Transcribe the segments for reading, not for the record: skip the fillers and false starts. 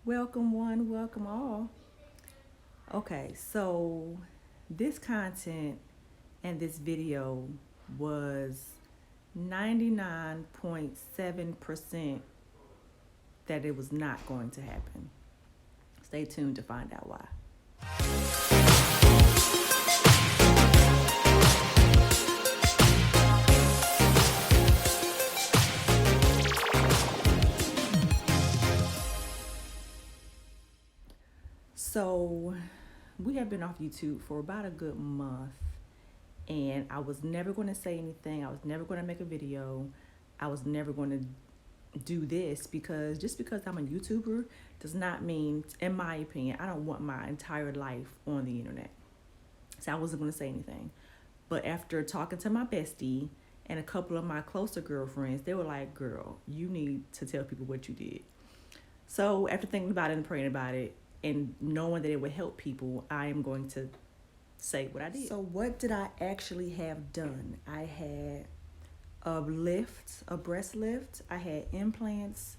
Welcome one, welcome all. Okay, so this content and this video was 99.7% that it was not going to happen. Stay tuned to find out why. So, we have been off YouTube for about a good month, and I was never going to say anything. I was never going to make a video. I was never going to do this because just because I'm a YouTuber does not mean, in my opinion, I don't want my entire life on the internet. So I wasn't going to say anything. But after talking to my bestie and a couple of my closer girlfriends, they were like, girl, you need to tell people what you did. So after thinking about it and praying about it and knowing that it would help people, I am going to say what I did. So what did I actually have done? I had a breast lift, I had implants,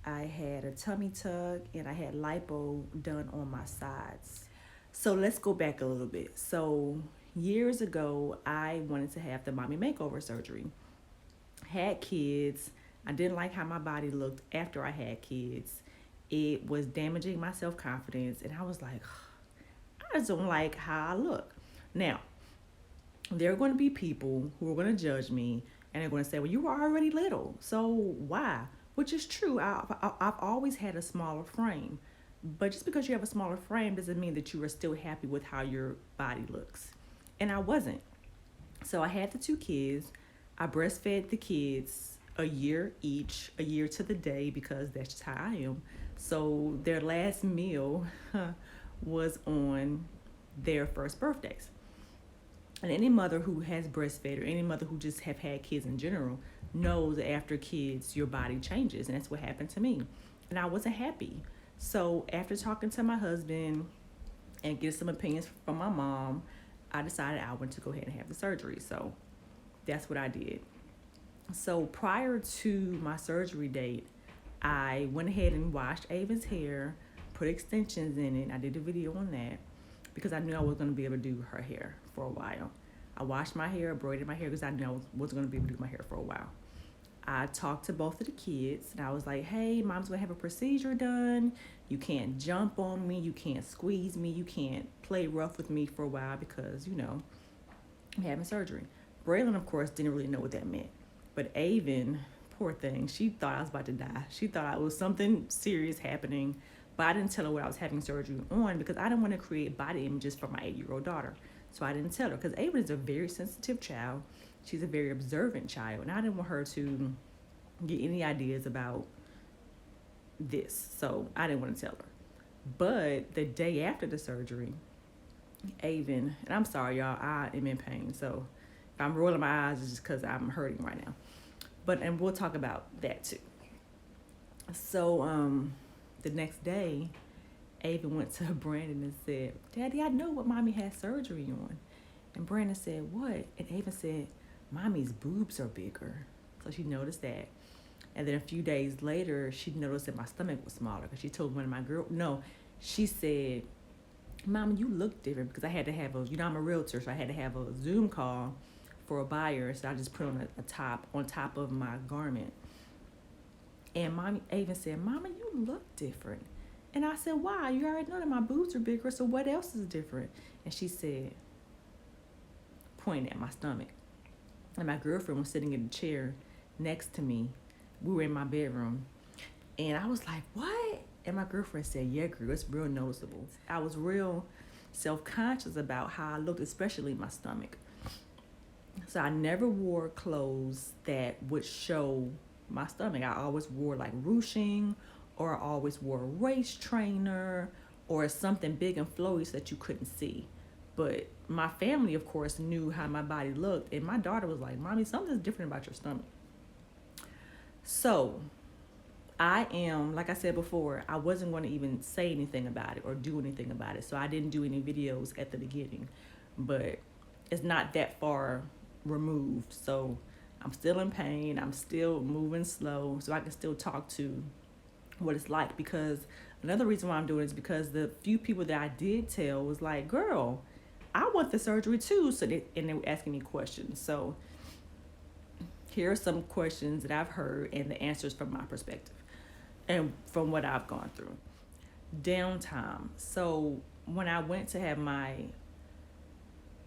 I had a tummy tuck, and I had lipo done on my sides. So let's go back a little bit. So years ago, I wanted to have the mommy makeover surgery. Had kids. I didn't like how my body looked after I had kids. It was damaging my self-confidence, and I was like, I just don't like how I look. Now, there are going to be people who are going to judge me, and they're going to say, well, you were already little, so why? Which is true. I've always had a smaller frame. But just because you have a smaller frame doesn't mean that you are still happy with how your body looks. And I wasn't. So I had the two kids. I breastfed the kids a year each, a year to the day, because that's just how I am. So their last meal was on their first birthdays. And any mother who has breastfed or any mother who just have had kids in general knows that after kids, your body changes. And that's what happened to me. And I wasn't happy. So after talking to my husband and getting some opinions from my mom, I decided I wanted to go ahead and have the surgery. So that's what I did. So prior to my surgery date, I went ahead and washed Ava's hair, put extensions in it. I did a video on that because I knew I was going to be able to do her hair for a while. I washed my hair, braided my hair because I knew I wasn't going to be able to do my hair for a while. I talked to both of the kids and I was like, hey, mom's going to have a procedure done. You can't jump on me. You can't squeeze me. You can't play rough with me for a while because, I'm having surgery. Braylon, of course, didn't really know what that meant. But Avon, poor thing, she thought I was about to die. She thought it was something serious happening, but I didn't tell her what I was having surgery on because I didn't want to create body images for my 8-year-old daughter. So I didn't tell her because Avon is a very sensitive child. She's a very observant child, and I didn't want her to get any ideas about this. So I didn't want to tell her. But the day after the surgery, Avon, and I'm sorry, y'all, I am in pain. So if I'm rolling my eyes, it's just because I'm hurting right now. And we'll talk about that too. So the next day, Avon went to Brandon and said, Daddy, I know what mommy had surgery on. And Brandon said, what? And Avon said, mommy's boobs are bigger. So she noticed that. And then a few days later, she noticed that my stomach was smaller because she told one of my girls, she said, Mama, you look different because I had to have I'm a realtor, so I had to have a Zoom call for a buyer. So I just put on a top on top of my garment. And Mommy Avon said, Mama, you look different. And I said, why? You already know that my boobs are bigger, so what else is different? And she said, pointing at my stomach. And my girlfriend was sitting in the chair next to me. We were in my bedroom. And I was like, what? And my girlfriend said, yeah, girl, it's real noticeable. I was real self-conscious about how I looked, especially my stomach. So I never wore clothes that would show my stomach. I always wore like ruching, or I always wore a waist trainer or something big and flowy so that you couldn't see. But my family, of course, knew how my body looked. And my daughter was like, Mommy, something's different about your stomach. So I am, like I said before, I wasn't going to even say anything about it or do anything about it. So I didn't do any videos at the beginning. But it's not that far removed. So I'm still in pain. I'm still moving slow. So I can still talk to what it's like. Because, Another reason why I'm doing it is because the few people that I did tell was like, girl, I want the surgery too. And they were asking me questions. So here are some questions that I've heard and the answers from my perspective and from what I've gone through. Downtime. So when I went to have my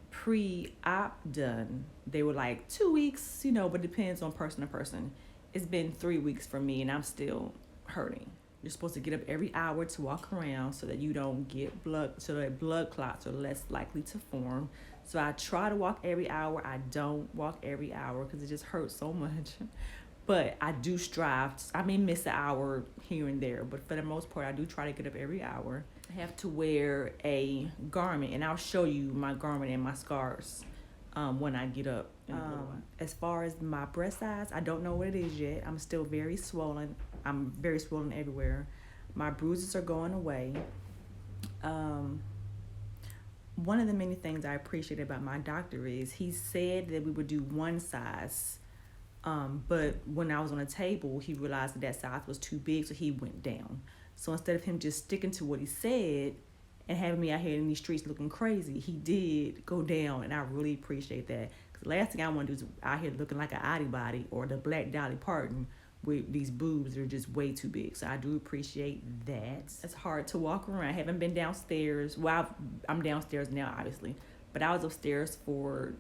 pre-op done, they were like 2 weeks, but it depends on person to person. It's been 3 weeks for me and I'm still hurting. You're supposed to get up every hour to walk around so that you don't get so that blood clots are less likely to form. So I try to walk every hour. I don't walk every hour because it just hurts so much. But I do strive. I may miss an hour here and there, but for the most part, I do try to get up every hour. I have to wear a garment, and I'll show you my garment and my scars when I get up. As far as my breast size, I don't know what it is yet. I'm still very swollen. I'm very swollen everywhere. My bruises are going away. One of the many things I appreciate about my doctor is he said that we would do one size. But when I was on a table, he realized that size was too big, so he went down. So instead of him just sticking to what he said and having me out here in these streets looking crazy, he did go down, and I really appreciate that. Because the last thing I want to do is out here looking like an oddie body or the Black Dolly Parton with these boobs that are just way too big. So I do appreciate that. It's hard to walk around. I haven't been downstairs. Well, I'm downstairs now, obviously. But I was upstairs for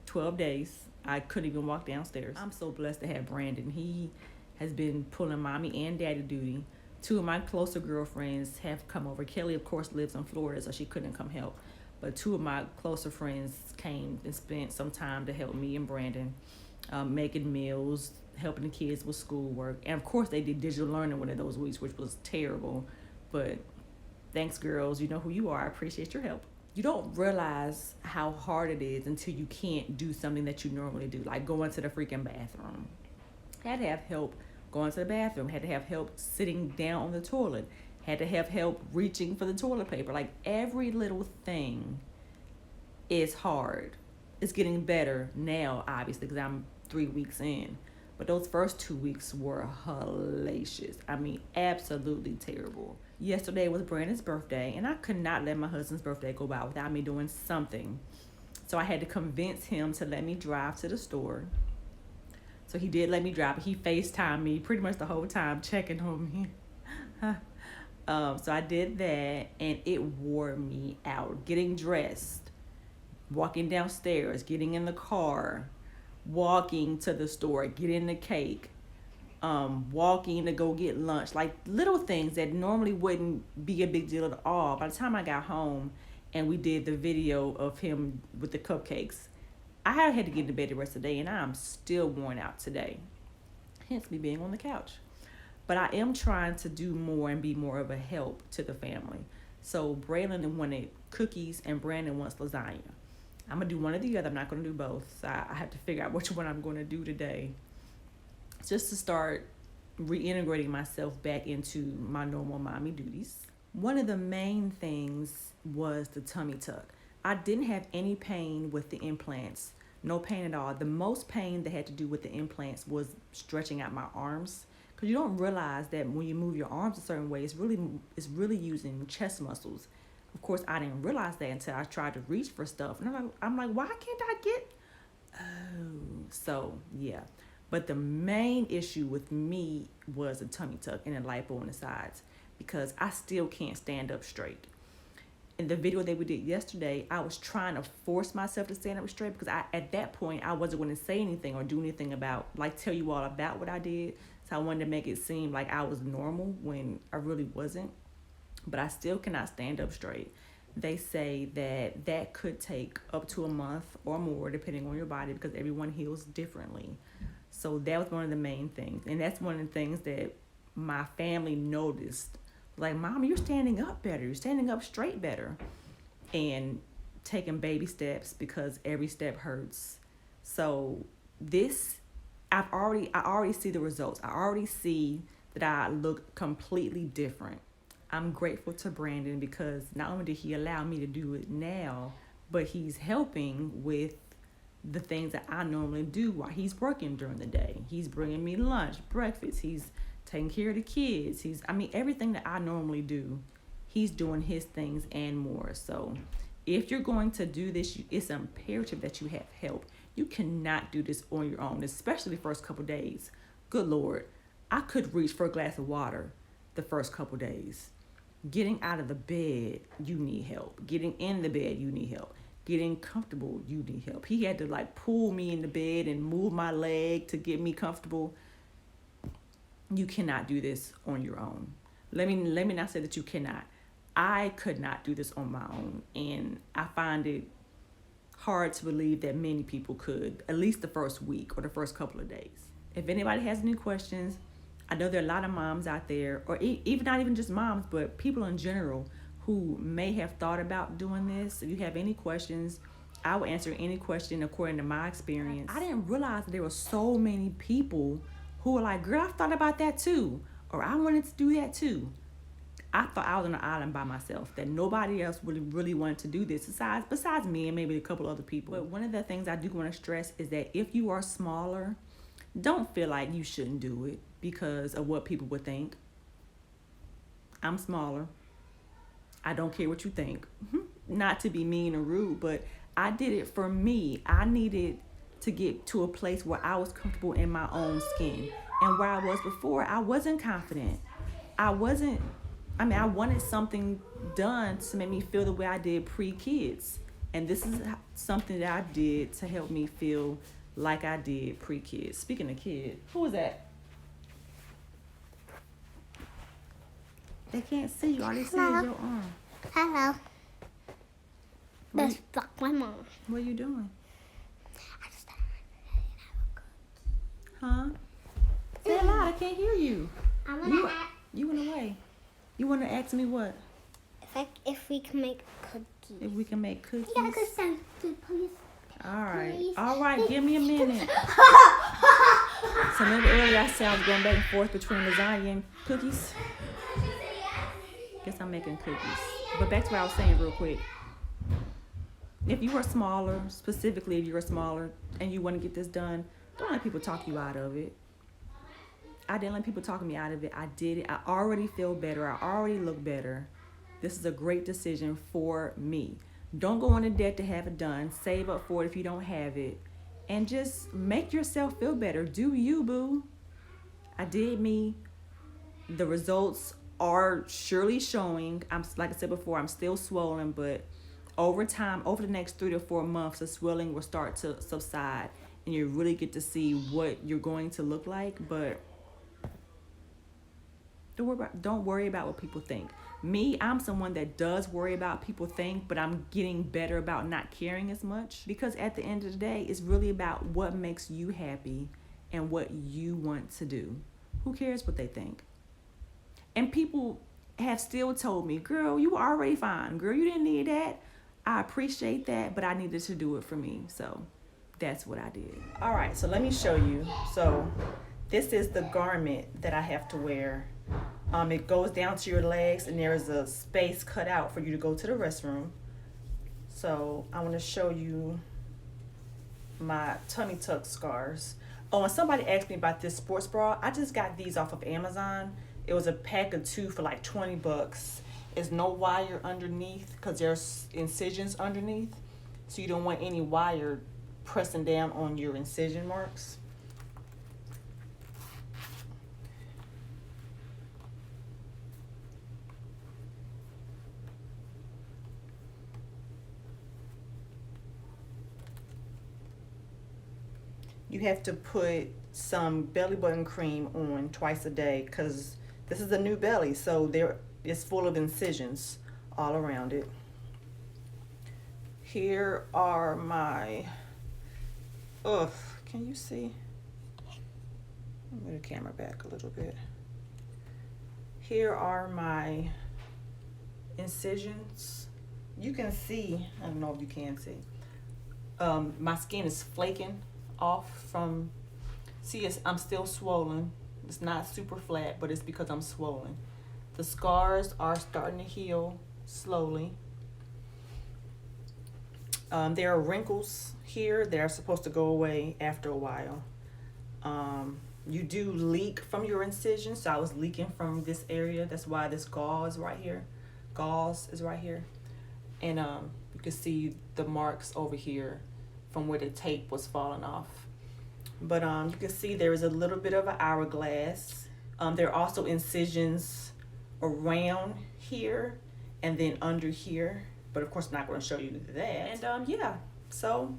12 days. I couldn't even walk downstairs. I'm so blessed to have Brandon. He has been pulling mommy and daddy duty. 2 of my closer girlfriends have come over. Kelly, of course, lives in Florida, so she couldn't come help. But 2 of my closer friends came and spent some time to help me and Brandon, making meals, helping the kids with schoolwork. And, of course, they did digital learning one of those weeks, which was terrible. But thanks, girls. You know who you are. I appreciate your help. You don't realize how hard it is until you can't do something that you normally do, like going to the freaking bathroom. Had to have help going to the bathroom, had to have help sitting down on the toilet, had to have help reaching for the toilet paper. Like every little thing is hard. It's getting better now, obviously, because I'm 3 weeks in. But those first 2 weeks were hellacious. I mean, absolutely terrible. Yesterday was Brandon's birthday, and I could not let my husband's birthday go by without me doing something. So I had to convince him to let me drive to the store. So he did let me drive. He FaceTimed me pretty much the whole time, checking on me. So I did that, and it wore me out. Getting dressed, walking downstairs, getting in the car, walking to the store, getting the cake, walking to go get lunch, like little things that normally wouldn't be a big deal at all. By the time I got home and we did the video of him with the cupcakes, I had to get to bed the rest of the day, and I'm still worn out today, hence me being on the couch. But I am trying to do more and be more of a help to the family. So Braylon wanted cookies and Brandon wants lasagna. I'm going to do one or the other. I'm not going to do both. So I have to figure out which one I'm going to do today, just to start reintegrating myself back into my normal mommy duties. One of the main things was the tummy tuck. I didn't have any pain with the implants, no pain at all. The most pain that had to do with the implants was stretching out my arms, because you don't realize that when you move your arms a certain way, it's really using chest muscles. Of course, I didn't realize that until I tried to reach for stuff, and I'm like, why can't I get? Oh, so yeah. But the main issue with me was a tummy tuck and a lipo on the sides, because I still can't stand up straight. In the video that we did yesterday, I was trying to force myself to stand up straight, because at that point, I wasn't going to say anything or do anything about, like, tell you all about what I did. So I wanted to make it seem like I was normal when I really wasn't. But I still cannot stand up straight. They say that could take up to a month or more, depending on your body, because everyone heals differently. So that was one of the main things. And that's one of the things that my family noticed. Like, Mom, you're standing up better. You're standing up straight better. And taking baby steps, because every step hurts. So I already see the results. I already see that I look completely different. I'm grateful to Brandon, because not only did he allow me to do it now, but he's helping with the things that I normally do while he's working during the day. He's bringing me lunch, breakfast. He's taking care of the kids. Everything that I normally do, he's doing his things and more. So if you're going to do this, it's imperative that you have help. You cannot do this on your own, especially the first couple days. Good Lord, I could reach for a glass of water the first couple days. Getting out of the bed, you need help. Getting in the bed, you need help. Getting comfortable, you need help. He had to like pull me in the bed and move my leg to get me comfortable. You cannot do this on your own. Let me not say that you cannot. I could not do this on my own, and I find it hard to believe that many people could, at least the first week or the first couple of days. If anybody has any questions, I know there are a lot of moms out there, or even not even just moms, but people in general who may have thought about doing this. If you have any questions, I will answer any question according to my experience. I didn't realize that there were so many people who were like, girl, I thought about that too, or I wanted to do that too. I thought I was on an island by myself, that nobody else really wanted to do this besides me and maybe a couple other people. But one of the things I do want to stress is that if you are smaller, don't feel like you shouldn't do it because of what people would think. I'm smaller. I don't care what you think. Not to be mean or rude, but I did it for me. I needed to get to a place where I was comfortable in my own skin. And where I was before, I wasn't confident. I wanted something done to make me feel the way I did pre-kids. And this is something that I did to help me feel like I did pre-kids. Speaking of kids, who is that? They can't see you. All they see is your arm. Hello. Let's fuck my mom. What are you doing? I just Huh? Say it loud. I can't hear you. I want to ask. You went away. You want to ask me what? If we can make cookies. If we can make cookies? Yeah, because please. All right. Give me a minute. So remember earlier I said I was going back and forth between lasagna and cookies? Guess I'm making cookies. But back to what I was saying real quick. If you are smaller, specifically if you are smaller and you want to get this done, don't let people talk you out of it. I didn't let people talk me out of it. I did it. I already feel better. I already look better. This is a great decision for me. Don't go into debt to have it done. Save up for it if you don't have it. And just make yourself feel better. Do you, boo. I did me. The results are surely showing. Like I said before, I'm still swollen, but over time, over the next 3 to 4 months, the swelling will start to subside and you really get to see what you're going to look like. But don't worry about what people think. Me, I'm someone that does worry about people think, but I'm getting better about not caring as much, because at the end of the day, it's really about what makes you happy and what you want to do. Who cares what they think? And people have still told me, girl, you were already fine. Girl, you didn't need that. I appreciate that, but I needed to do it for me. So that's what I did. All right, so let me show you. So this is the garment that I have to wear. It goes down to your legs, and there is a space cut out for you to go to the restroom. So I want to show you my tummy tuck scars. Oh, and somebody asked me about this sports bra. I just got these off of Amazon. It was a pack of 2 for like $20. There's no wire underneath because there's incisions underneath. So you don't want any wire pressing down on your incision marks. You have to put some belly button cream on twice a day because this is a new belly, so there is full of incisions all around it. Here are my, can you see? Move the camera back a little bit. Here are my incisions. You can see, I don't know if you can see, my skin is flaking off from, I'm still swollen. It's not super flat, but it's because I'm swollen. The scars are starting to heal slowly. There are wrinkles here that are supposed to go away after a while. you do leak from your incision. So I was leaking from this area. That's why this gauze is right here. Gauze is right here. And you can see the marks over here from where the tape was falling off. But you can see there is a little bit of an hourglass. There are also incisions around here and then under here. But of course, I'm not going to show you that. And yeah, so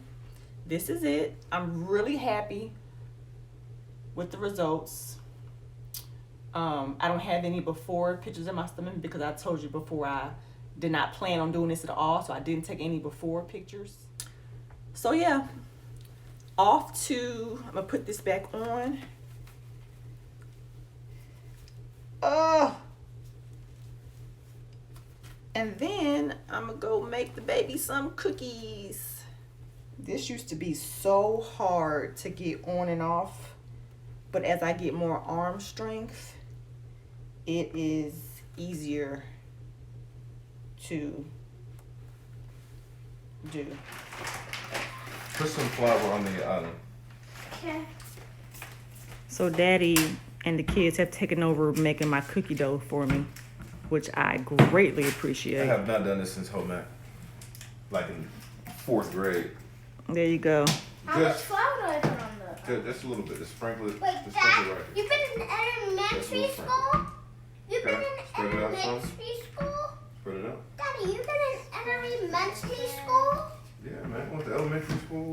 this is it. I'm really happy with the results. I don't have any before pictures of my stomach because I told you before I did not plan on doing this at all, so I didn't take any before pictures. So yeah, I'm gonna put this back on. And then I'm gonna go make the baby some cookies. This used to be so hard to get on and off, but as I get more arm strength, it is easier to do. Put some flour on the island. Okay. So Daddy and the kids have taken over making my cookie dough for me, which I greatly I appreciate. have not done this since home ec, like in 4th grade. There you go. How much flour do I put on the? Just a little bit. Just sprinkle it. Wait, just sprinkle Dad, it right you've been in elementary That's a little school? You've been Okay, in spread it out some. elementary school? Spread it out. Daddy, you've been in elementary school? Yeah, man. I went to elementary school.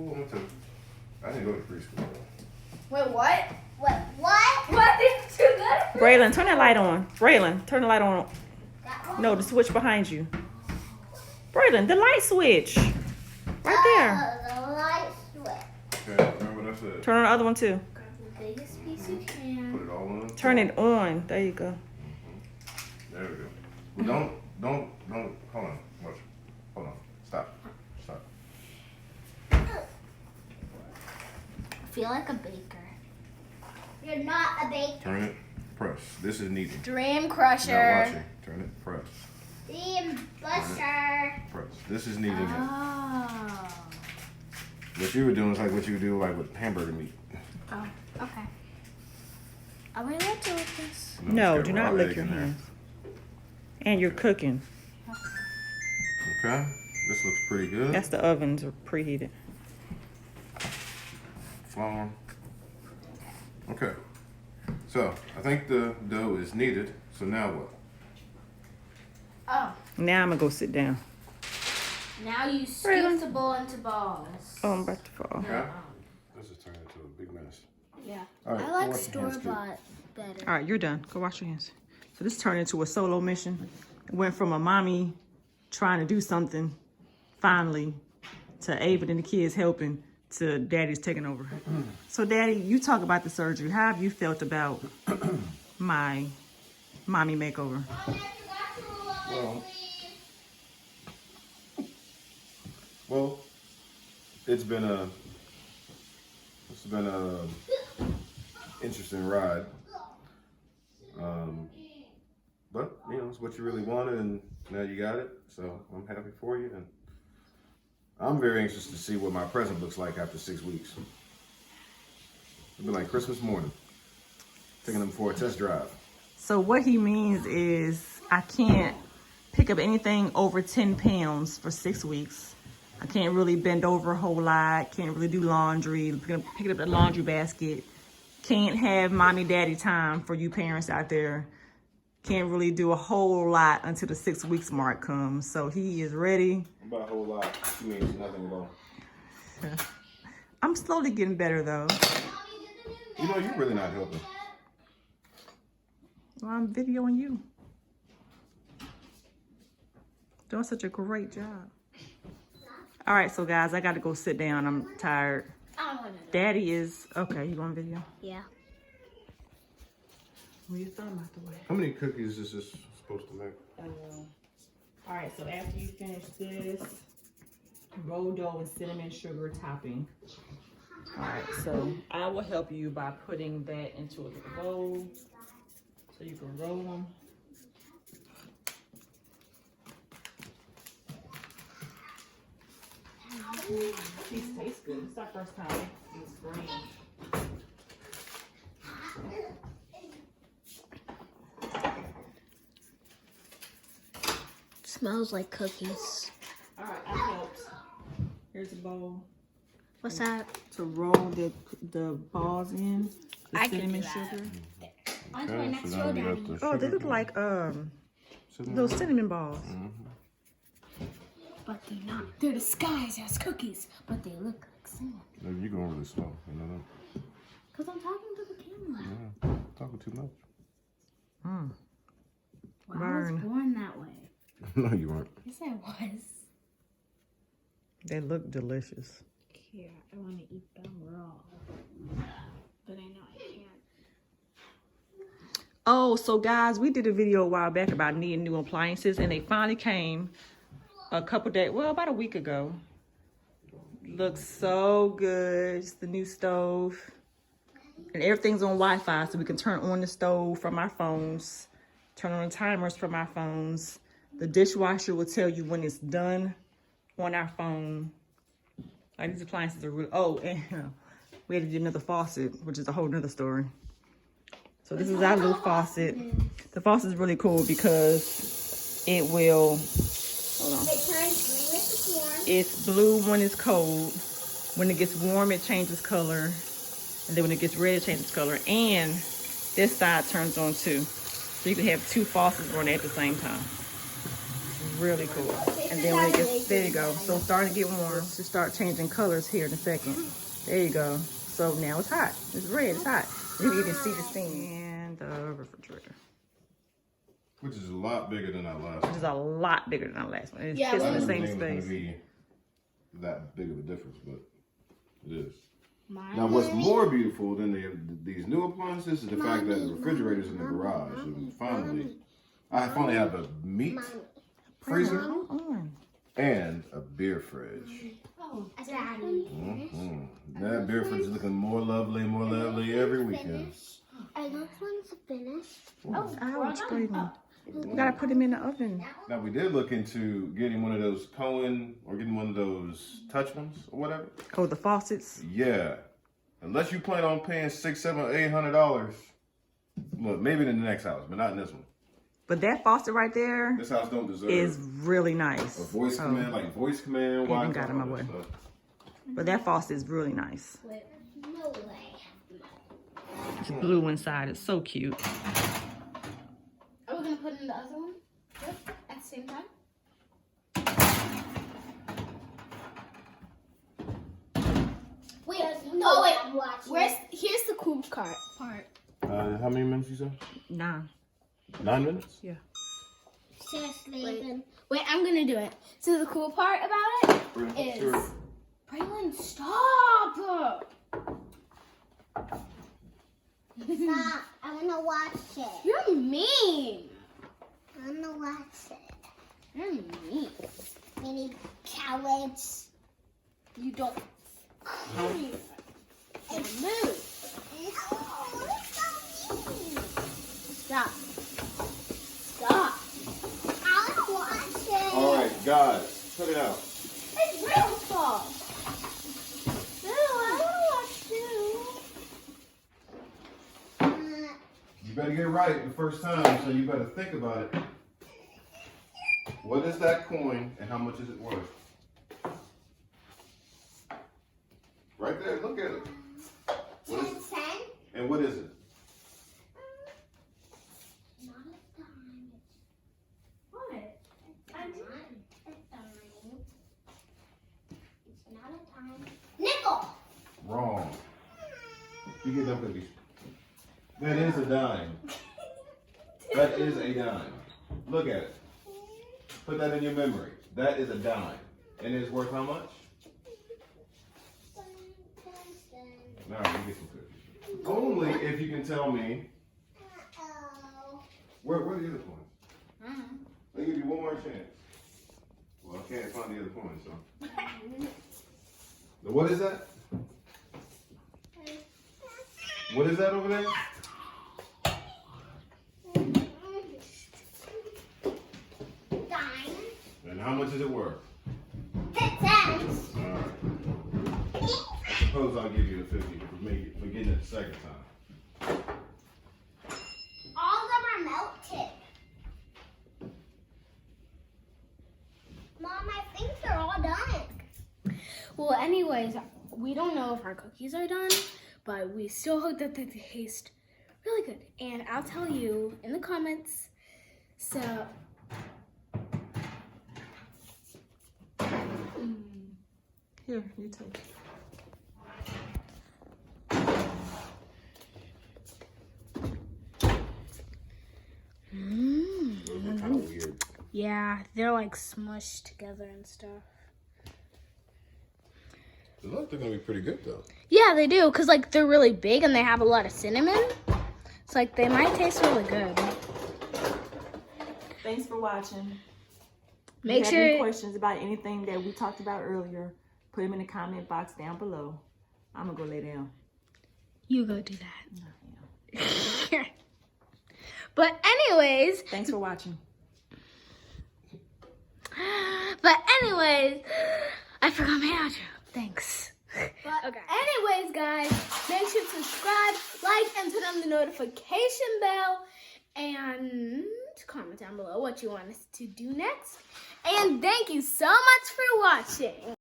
I didn't go to preschool. Wait, what? Wait, what? What did you go? Braylon, turn that light on. Braylon, turn the light on. That one? No, the switch behind you. Braylon, the light switch. Right there. The light switch. Okay, remember what I said. Turn on the other one too. Grab the biggest piece you can. Put it all on. Turn it on. There you go. There we go. Well, don't. Hold on. Watch. Hold on. Stop. I feel like a baker. You're not a baker. Turn it. Press. This is kneading. Dream Not crusher. watching. Turn it. Press. Dream buster. Press. This is kneading. Oh. What you were doing is like what you would do like with hamburger meat. Oh, okay. Are we allowed to lick this? No, it's do got not raw lick egg your in there. hands. And you're cooking. Okay. This looks pretty good. That's the ovens are preheated. Flour. Okay. So I think the dough is kneaded. So now what? Oh, Now I'm gonna go sit down. now you scoop the bowl into balls. Oh, I'm about to fall. Okay. This is turning into a big mess. Yeah. All right, I go like wash your hands, too. store-bought better. All right, you're done. Go wash your hands. So this turned into a solo mission. It went from a mommy trying to do something, finally, to Ava and the kids helping, to Daddy's taking over. So Daddy, you talk about the surgery. How have you felt about my mommy makeover? Well, it's been a interesting ride. But you know, it's what you really wanted, and now you got it. So I'm happy for you, and I'm very anxious to see what my present looks like after 6 weeks. It'll be like Christmas morning, taking them for a test drive. So what he means is I can't pick up anything over 10 pounds for 6 weeks. I can't really bend over a whole lot. Can't really do laundry. Pick up the laundry basket. Can't have mommy daddy time for you parents out there. Can't really do a whole lot until the 6 weeks mark comes. So he is ready. About a whole lot, she means nothing at all. I'm slowly getting better though. You know, you're really not helping. Well, I'm videoing you. Doing such a great job. All right, so guys, I got to go sit down. I'm tired. I don't want to. Daddy is okay. You want video? Yeah. Move your thumb out the way. How many cookies is this supposed to make? All right, so after you finish this, roll dough and cinnamon sugar topping. All right, so I will help you by putting that into a little bowl so you can roll them. These taste good. It's our first time. It's green. smells like cookies. All right, I helped. Here's a bowl What's that? to roll the balls in. The I can cinnamon do that. sugar. On to my next so now row, we got Daddy. the Oh, they sugar look cube. like Cinnamon little roll. cinnamon balls. But they're not. They're disguised as cookies, but they look like cinnamon. Maybe you're going really slow. You know that? Because I'm talking to the camera. Yeah, talking too much. Mm. Well, I was Burn. born that way. No, you weren't. Yes, I was. They look delicious. Here, I want to eat them raw. But I know I can't. Oh, so guys, we did a video a while back about needing new appliances, and they finally came a couple days, well, about a week ago. Looks so good. It's the new stove. And everything's on Wi-Fi, so we can turn on the stove from our phones, turn on the timers from our phones. The dishwasher will tell you when it's done on our phone. Like, these appliances are really, oh, and we had to do another faucet, which is a whole nother story. So this is our little faucet. The faucet is really cool because it will, hold on. It turns green if it's warm. It's blue when it's cold. When it gets warm, it changes color. And then when it gets red, it changes color. And this side turns on too. So you can have two faucets running at the same time. It's really cool. And then when it gets, there you go. So it's starting to get warm. To start changing colors here in a second. There you go. So now it's hot. It's red, it's hot. You can see the steam. And the refrigerator. Which is a lot bigger than that last Which one. is a lot bigger than our last one. It's Yeah, fits in the I same didn't think it was space. gonna be that big of a difference, but it is. Mine Now, what's more beautiful than these new appliances is the fact that the refrigerator's in the garage. And I finally have a meat freezer Hold on. and a beer fridge. Oh, Daddy. That beer fridge is looking more lovely every weekend. Are those ones finished? Oh, ouch, Brayden. We gotta put them in the oven. Now, we did look into getting one of those Cohen or getting one of those touch ones or whatever. Oh, the faucets. Yeah. Unless you plan on paying $600, $700, $800. Look, maybe in the next house, but not in this one. But that faucet right there This house don't deserve is really nice. a voice command, like voice command. Even Wi-Fi, got in my all that way. stuff. But that faucet is really nice. Wait, no way. It's blue inside. It's so cute. Are we gonna put in the other one at the same time? Wait, no, wait. Here's the cool part. How many minutes you said? Nah. 9 minutes? Yeah. Seriously. Wait, I'm gonna do it. So the cool part about it is, Sure. Braylon, stop! Stop. I want to watch it. You're mean. I want to watch it. You're mean. Mini cowards. You don't. Move. Oh, so mean. Stop. Stop. I want to watch it. All right, guys, cut it out. It's real fault. No, I want to watch too. You better get it right the first time, so you better think about it. What is that coin and how much is it worth? Right there, look at it. What 10 is, cents? and what is it? Not a dime. What? It's not a dime. It's not a dime. Nickel. Wrong. You get them cookies. That is a dime. That is a dime. Look at it. Put that in your memory. That is a dime. And it's worth how much? All right, you get some cookies. Only if you can tell me. Uh-oh. Where are the other coins? I'll give you one more chance. Well, I can't find the other coins, so. Now, what is that? What is that over there? Dime. And how much is it worth? 10 cents. All right. I suppose I'll give you the 50 for getting it the second time. All of them are melted. Mom, I think they're all done. Well, anyways, we don't know if our cookies are done, but we still hope that they taste really good. And I'll tell you in the comments. So, Here, you take. Those are kind of weird. yeah, they're like smushed together and stuff. They look, they're gonna be pretty good though. Yeah, they do, because like they're really big and they have a lot of cinnamon. It's like they might taste really good. Thanks for watching. Make If you have any sure. questions about anything that we talked about earlier, put them in the comment box down below. I'm gonna go lay down. You go do that. But anyways, Thanks for watching. I forgot my outro. Thanks. Okay. Anyways, guys, make sure to subscribe, like, and turn on the notification bell, and comment down below what you want us to do next. And thank you so much for watching.